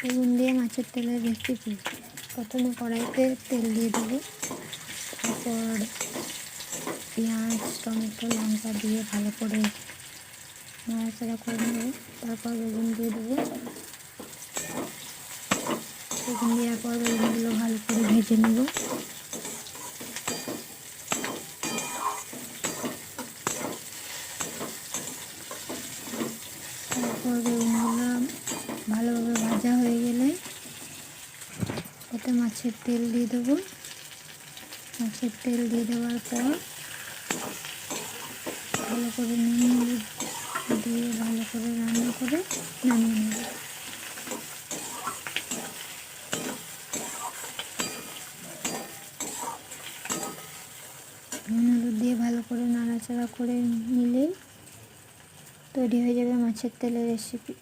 বেগুন দিয়ে মাছের তেলের রেসিপি। প্রথমে কড়াইতে তেল দিয়ে দেবো, তারপর পেঁয়াজ, টমেটো, লঙ্কা দিয়ে ভালো করে নাড়াচাড়া করে নেব। তারপর বেগুন দিয়ে দেবো। বেগুন দেওয়ার পর বেগুনগুলো ভালো করে ভেজে নেব। তারপর বেগুনগুলো ভালোভাবে ভাজা হয়ে গেলে ওতে মাছের তেল দিয়ে দেবো। মাছের তেল দিয়ে দেওয়ার পর ভালো করে নুন হলুদ দিয়ে ভালো করে রান্না করে নামিয়ে নেব। নুন হলুদ দিয়ে ভালো করে নাড়াচাড়া করে নিলেই তৈরি হয়ে যাবে মাছের তেলের রেসিপি।